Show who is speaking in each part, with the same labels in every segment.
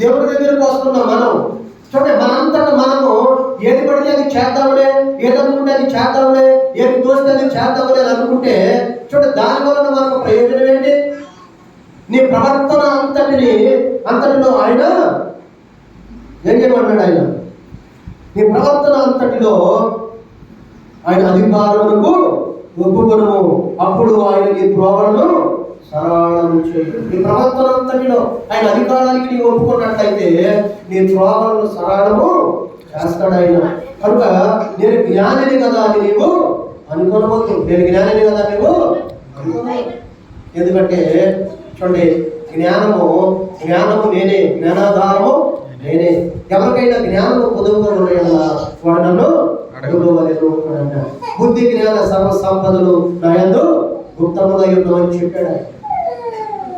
Speaker 1: దేవుడి దగ్గరికి వస్తున్నాం మనం. చూడండి, మనంతటా మనము ఏది పడితే అది చేద్దాంలే, ఏది అనుకుంటే అది చేద్దాంలే, ఏది తోస్తే అది చేద్దాంలే అని అనుకుంటే చూడండి, దాని వలన మనకు ప్రయోజనం ఏంటి? నీ ప్రవర్తన అంతటిలో ఆయన ఏం చేయమన్నాడు? ఆయన నీ ప్రవర్తన అంతటిలో ఆయన అధికారములకు ఒప్పుకొనుము, అప్పుడు ఆయన నీ త్రోవలను సరళము చేయు. నీ ప్రవర్తన అంతటిలో ఆయన అధికారానికి నీవు ఒప్పుకున్నట్లయితే నీ త్రోవలను సరళము చేస్తాడు ఆయన. కనుక నేను జ్ఞానిని కదా అని నీవు అనుకోనవద్దు. నేను జ్ఞానిని కదా నీవు అనుకోనవద్దు. ఎందుకంటే చూడండి, జ్ఞానము నేనే, జ్ఞానాధారము నేనే. ఎవరికైనా జ్ఞానము పొదువుగా ఉన్నాయన్నా వాడు నన్ను అడుగుకోవలేదు. బుద్ధి జ్ఞాన సర్వ సంపదలు నా యందు గుప్తముగా ఉన్నామని చెప్పాడు ఆయన.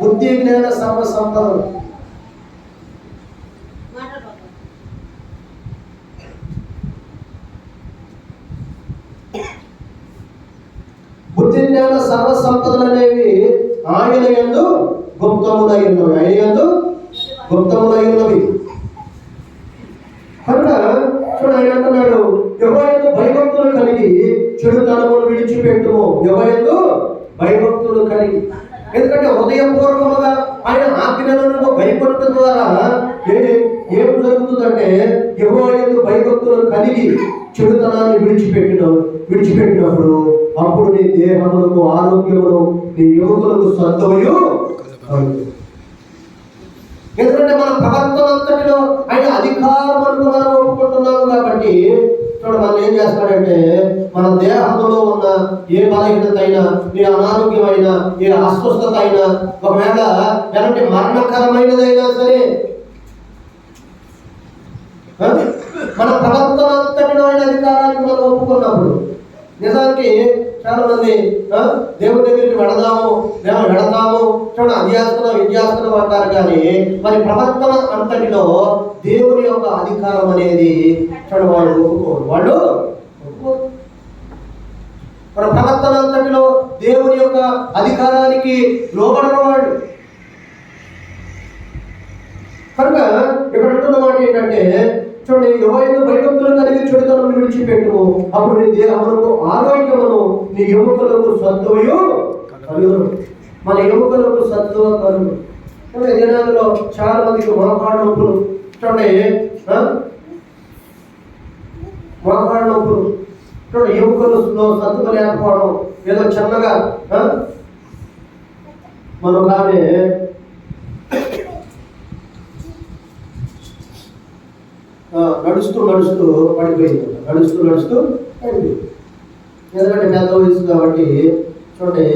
Speaker 1: బుద్ధి జ్ఞాన సర్వ సంపదలు. బుద్ధి జ్ఞాన సర్వ సంపదలు అనేవి ఆయన యందు గుప్తములై ఉన్నవి. ఆయన యందు గుప్తములై ఉన్నవి. కనుక చూడు, ఆయన అంటున్నాడు, యెహోవా యందు భయభక్తులు కలిగి చెడుతనమును విడిచిపెట్టుము. యెహోవా యందు భయభక్తులు కలిగి. ఎందుకంటే హృదయపూర్వకముగా ఆయన ఆజ్ఞలను భయపడటం ద్వారా ఏం జరుగుతుందంటే, యెహోవా యందు భయభక్తులు కలిగి చెడుతనాన్ని విడిచిపెట్టినప్పుడు అప్పుడు నీ దేహములకు ఆరోగ్యమును, నీ ఎముకలకు సత్తువయు. ఎందుకంటే మన ప్రవర్తన అంతటిలో ఆయన అధికారములకు మనం ఒప్పుకుంటున్నాము కాబట్టి చూడ మనం ఏం చేస్తాడంటే, మన దేహంలో ఉన్న ఏ బలహీనత అయినా, ఏ అనారోగ్యమైనా, ఏ అస్వస్థత అయినా, ఒకవేళ ఎలాంటి మరణకరమైనదైనా సరే మన ప్రవర్తన అంతటిలో ఆయన అధికారానికి మనం ఒప్పుకున్నప్పుడు, నిజానికి చాలా మంది దేవుడి దగ్గరికి వెళతాము చూడ అది చేస్తున్నాం ఇది చేస్తున్నాం అంటారు. కానీ మరి ప్రవర్తన అంతటిలో దేవుని యొక్క అధికారం అనేది చూడ వాళ్ళు ఒప్పుకోరు. మన ప్రవర్తన అంతటిలో దేవుని యొక్క అధికారానికి లోబడిన వాడు. కనుక ఇక్కడ అంటున్న మాట ఏంటంటే, చూడండి, యెహోవా యందు భయభక్తులు కలిగి చెడుతనమును విడిచిపెట్టుము, అప్పుడు నీ దేహములకు ఆరోగ్యమును, నీ ఎముకలకు సత్తువయు కలుగును. మన ఎముకలకు సత్తువ కలుగు. చూడండి, దినాలలో చాలా మందికి మోకాళ్ళ నొప్పులు. చూడండి, మోకాళ్ళ నొప్పులు. చూడండి, ఎముకలలో సత్తువ లేకపోవడం. ఏదో చిన్నగా మనకు ఆమె నడుస్తూ పడిపోయింది. నడుస్తూ పడిపోయింది. ఎందుకంటే పెద్ద వయసు కాబట్టి చూడండి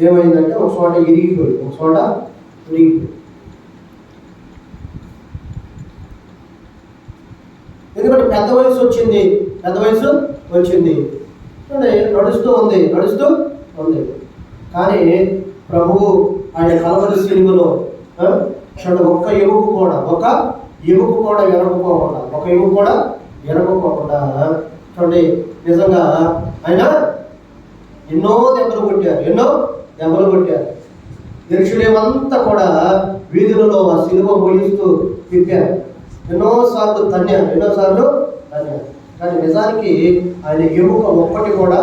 Speaker 1: ఏమైందంటే ఒక చోట ఇరిగిపోయింది. ఎందుకంటే పెద్ద వయసు వచ్చింది. చూడండి, నడుస్తూ ఉంది. కానీ ప్రభువు ఆయన కలవరి సిలువలో చూడండి ఒక్క ఎముక కూడా ఎరగకోకుండా చూడండి, నిజంగా ఆయన ఎన్నో దెబ్బలు కొట్టారు. యెరూషలేమంతా కూడా వీధులలో ఆ సిలువ మోయిస్తూ తిప్పారు. ఎన్నోసార్లు తన్నారు. కానీ నిజానికి ఆయన ఎముక ఒక్కటి కూడా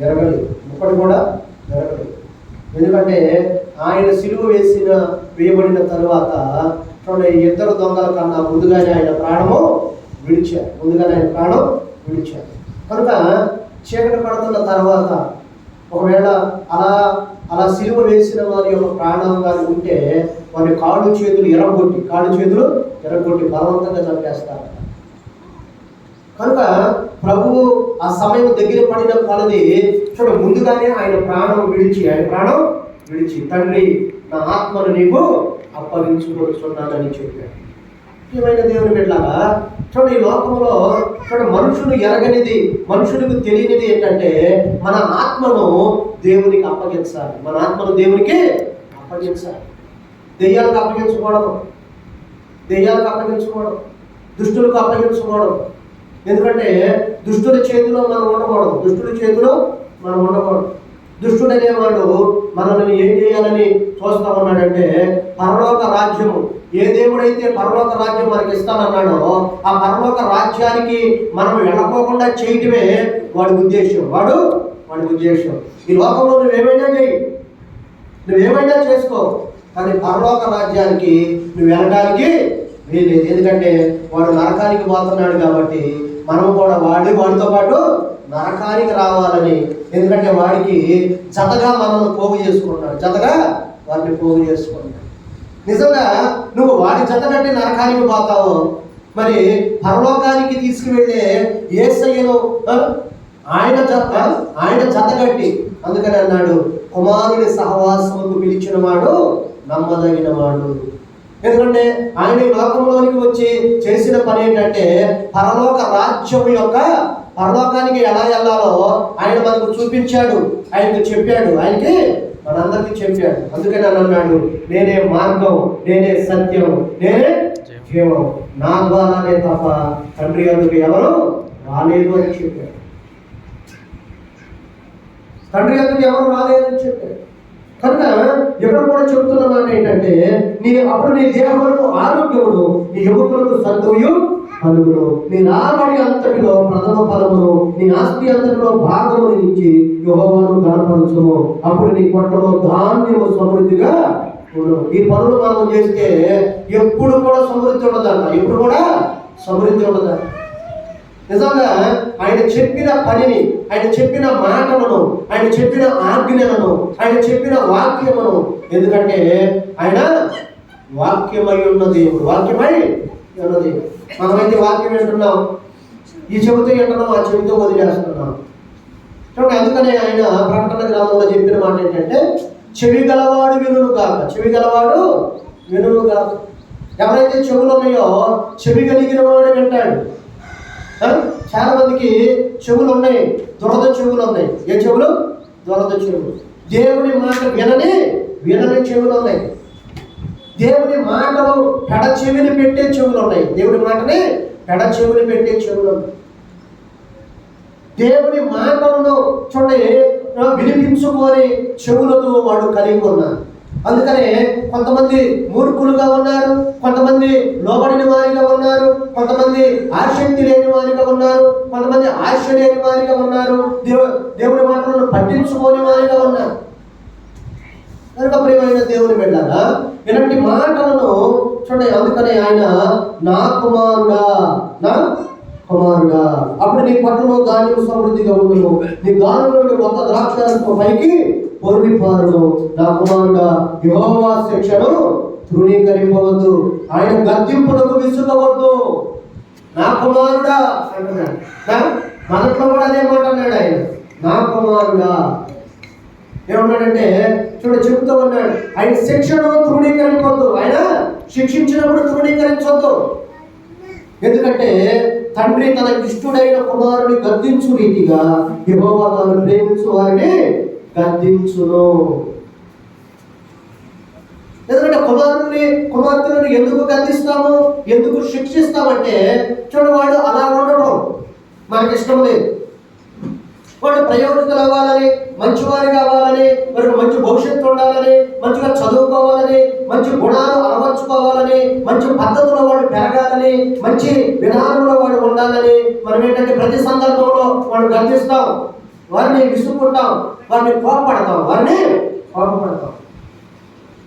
Speaker 1: ఎరగలేదు. ఎందుకంటే ఆయన సిలువ వేయబడిన తరువాత చూడండి, ఇద్దరు దొంగల కన్నా ముందుగానే ఆయన ప్రాణము విడిచారు. కనుక చీకటి పడుతున్న తర్వాత ఒకవేళ అలా సిలువ వేసిన వారి యొక్క ప్రాణం కానీ ఉంటే వారి కాళ్ళు చేతులు ఎరగొట్టి బలవంతంగా చంపేస్తారు. కనుక ప్రభువు ఆ సమయం దగ్గర పడిన కొలది చూడండి ముందుగానే ఆయన ప్రాణం విడిచి తండ్రి నా ఆత్మను నీకు అప్పగించుకొనుచున్నానని చెప్పాడు. ఏమైనా దేవుని బిడ్డలారా చూడండి, ఈ లోకంలో చూడండి మనుషులు ఎరగనిది, మనుషులకు తెలియనిది ఏంటంటే మన ఆత్మను దేవునికి అప్పగించాలి. దెయ్యాలకు అప్పగించుకోవడం, దుష్టులకు అప్పగించుకోవడం. ఎందుకంటే దుష్టుల చేతిలో మనం ఉండకూడదు. దుష్టుడు అనేవాడు మనల్ని ఏం చేయాలని చూస్తా ఉన్నాడంటే పరలోక రాజ్యము ఏ దేవుడైతే పరలోక రాజ్యం మనకి ఇస్తానన్నాడో ఆ పరలోక రాజ్యానికి మనం వెళ్ళకోకుండా చేయటమే వాడి ఉద్దేశం. వాడి ఉద్దేశం. ఈ లోకంలో నువ్వేమైనా చేయి, నువ్వేమైనా చేసుకో, కానీ పరలోక రాజ్యానికి నువ్వు వెళ్ళడానికి వీలేదు. ఎందుకంటే వాడు నరకానికి పోతున్నాడు కాబట్టి మనం కూడా వాడితో పాటు నరకానికి రావాలని. ఎందుకంటే వాడికి జతగా మనల్ని పోగు చేసుకుంటాడు, జతగా వాడిని పోగు చేసుకుంటాడు. నిజంగా నువ్వు వాడి జత కట్టి నరకానికి పోతావు, మరి పరలోకానికి తీసుకువెళ్ళే యేసయ్యను ఆయన జత కట్టి, అందుకని అన్నాడు కుమారుని సహవాసముకు పిలిచిన వాడు నమ్మదగిన వాడు. ఎందుకంటే ఆయన ఈ లోకంలోనికి వచ్చి చేసిన పని ఏంటంటే పరలోక రాజ్యం యొక్క పరలోకానికి ఎలా వెళ్ళాలో ఆయన మనకు చూపించాడు, ఆయనకు చెప్పాడు, ఆయనకి మనందరికీ చెప్పాడు. అందుకని అని అన్నాడు, నేనే మార్గం, నేనే సత్యం, నేనే జీవం, నా ద్వారానే తప్ప తండ్రి అందుకు ఎవరు రాలేదు అని చెప్పాడు. తండ్రి అందుకు ఎవరు రాలేదని చెప్పాడు. కనుక ఎక్కడ కూడా చెబుతున్న మాట ఏంటంటే అప్పుడు నీ దేహములకు ఆరోగ్యమును, నీ ఎముకలకు సంతోషు కలుగును, నీ రాబడి అంతటిలో ప్రథమ ఫలమును, నీ ఆస్తి అంతటిలో భాగమును ఇచ్చి యెహోవాను గణపరచుము. అప్పుడు నీ పొట్టలో ధాన్యము సమృద్ధిగా ఉండును. ఈ పనులు మనం చేస్తే ఎప్పుడు కూడా సమృద్ధి ఉండదంట, ఎప్పుడు కూడా సమృద్ధి ఉండదంట. నిజంగా ఆయన చెప్పిన పనిని, ఆయన చెప్పిన మాటలను, ఆయన చెప్పిన ఆజ్ఞలను, ఆయన చెప్పిన వాక్యమును, ఎందుకంటే ఆయన వాక్యమై ఉన్న దేవుడు, వాక్యమై ఉన్న దేవుడు. మనమైతే వాక్యం వింటున్నాం, ఈ చెబుతూ వింటున్నాం, ఆ చెబుతూ వదిలేస్తున్నాం. చూడండి, అందుకనే ఆయన ప్రకటన గ్రంథంలో చెప్పిన మాట ఏంటంటే చెవి గలవాడు వినును కాక, చెవి గలవాడు వినును కాక. ఎవరైతే చెవులు ఉన్నాయో చెవి కలిగిన వాడు వింటాడు. చాలా మందికి చెవులు ఉన్నాయి, దురద చెవులు ఉన్నాయి. ఏ చెవులు? దురద చెవులు. దేవుని మాట వినని చెవులు ఉన్నాయి. దేవుని మాటలు పెడ చెవిని పెట్టే చెవులు ఉన్నాయి. దేవుని మాటని పెడ చెవిని పెట్టే చెవులు ఉన్నాయి. దేవుని మాటలను చూడండి వినిపించుకొని చెవులతో వాడు కలిగి ఉన్నాడు. అందుకనే కొంతమంది మూర్ఖులుగా ఉన్నారు, కొంతమంది లోబడిన వారిగా ఉన్నారు, కొంతమంది ఆసక్తి లేని వారిగా ఉన్నారు, కొంతమంది ఆశ లేని వారిగా ఉన్నారు, దేవుని మాటలను పట్టించుకోని వారిగా ఉన్నారు. కనుక ప్రియమైన దేవుని బిడ్డలారా, ఇలాంటి మాటలను చూడండి. అందుకనే ఆయన నా కుమారుడా, నా కుమారుడా, అప్పుడు నీ పట్టణంలో ధాన్యం సమృద్ధిగా ఉండును, నీ గానులోని కొత్త ద్రాక్షారసము పైకి పొర్లిపారును. నా కుమారుడా, యెహోవా శిక్షను తృణీకరింపవద్దు, ఆయన గద్దింపులకు విసుగవద్దు. నా కుమారుడా అంటున్నాడు. మనట్లో కూడా అదే మాట అన్నాడు ఆయన, నా కుమారుడా. ఏమన్నాడంటే చెబుతూ ఉన్నాడు, ఆయన శిక్షను తృణీకరించవద్దు, ఆయన శిక్షించినప్పుడు తృణీకరించవద్దు. ఎందుకంటే తండ్రి తన ఇష్టుడైన కుమారుని గద్దించు రీతిగా యెహోవా తాను ప్రేమించు వారిని గద్దించును. ఎందుకంటే కుమార్తెలను ఎందుకు గద్దిస్తాము, ఎందుకు శిక్షిస్తామంటే వాడు అలా ఉండడం మనకి ఇష్టం లేదు. వాడు ప్రయోజకులు అవ్వాలని, మంచివారు కావాలని, వారికి మంచి భవిష్యత్తు ఉండాలని, మంచిగా చదువుకోవాలని, మంచి గుణాలు అలవర్చుకోవాలని, మంచి పద్ధతిలో వాడు పెరగాలని, మంచి విధానంలో వాడు ఉండాలని మనం ఏంటంటే ప్రతి సందర్భంలో వాడు గర్జిస్తాం, వారిని విసుక్కుంటాం, వారిని కోపపడతాం.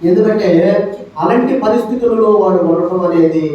Speaker 1: ఎందుకంటే అలాంటి పరిస్థితులలో వాడు ఉండటం అనేది